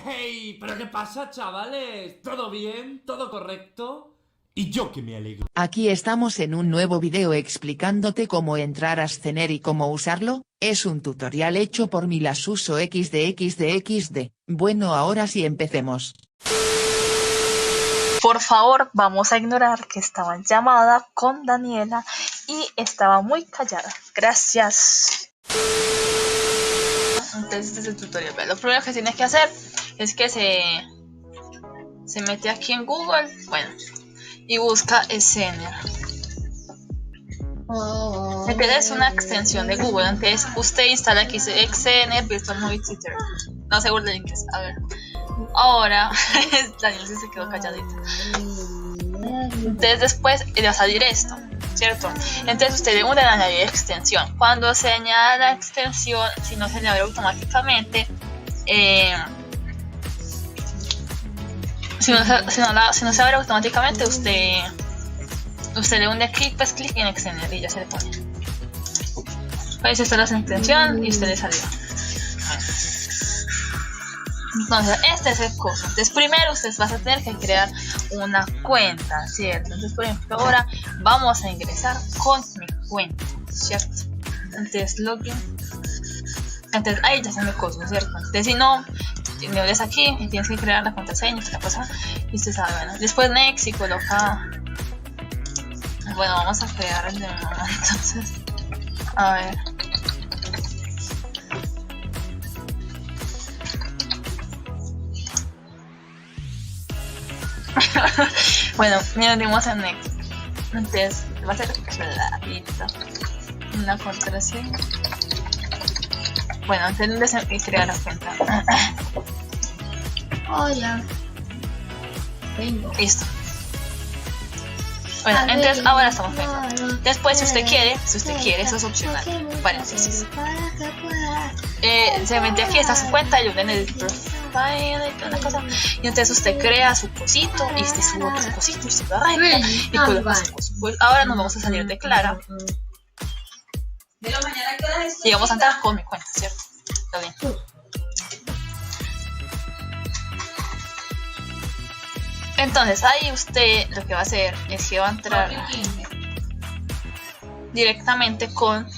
¡Hey! ¿Pero qué pasa, chavales? ¿Todo bien? ¿Todo correcto? Y yo que me alegro. Aquí estamos en un nuevo video explicándote cómo entrar a Scener y cómo usarlo. Es un tutorial hecho por mí, las uso XD. Bueno, ahora sí empecemos. Por favor, vamos a ignorar que estaba en llamada con Daniela y estaba muy callada. Gracias. Entonces este es el tutorial. Lo primero que tienes que hacer es que se mete aquí en Google, bueno, y busca Scener. Entonces es una extensión de Google. Entonces usted instala aquí Scener Virtual Movie Theater. No seguro del inglés. A ver. Ahora, Daniel se quedó calladito. Entonces después le va a salir esto, ¿cierto? Entonces usted debe de añadir extensión. Cuando se añada la extensión, si no se le abre automáticamente, si no se abre automáticamente, usted le hunde clic, pues clic en extender y ya se le pone. Pues esta es la extensión y usted le salió. Entonces, este es el coso. Entonces, primero ustedes van a tener que crear una cuenta, ¿cierto? Entonces, por ejemplo, ahora vamos a ingresar con mi cuenta, ¿cierto? Entonces, login. Entonces, ahí ya está mi coso, ¿cierto? Entonces, si no, me ves aquí y tienes que crear la contraseña, esta cosa, y usted sabe, bueno. Después, next y coloca. Bueno, vamos a crear el de nuevo, entonces. A ver. Bueno, miren, dimos en next. Entonces va a ser clarita una contraseña. Bueno, antes de crear la cuenta. Hola. Vengo. Listo. Bueno, entonces ahora estamos viendo. Después, si usted quiere, eso es opcional. Paréntesis. Se mete aquí, está su cuenta y en el profile y toda la cosa. Y entonces usted crea su cosito y este su otro cosito y se lo arregla y coloca su coso. Pues ahora nos vamos a salir de Clara y vamos a entrar con mi cuenta, ¿cierto? Está bien. Entonces ahí usted lo que va a hacer es que va a entrar directamente con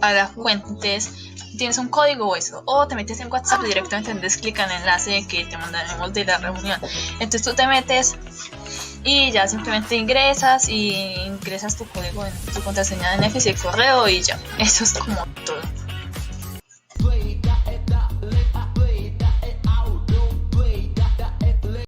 a la cuenta. Entonces tienes un código o eso, o te metes en WhatsApp directamente, entonces clica en el enlace que te mandaremos de la reunión. Entonces tú te metes y ya simplemente ingresas tu código en tu contraseña de NFC y correo y ya. Eso es como todo.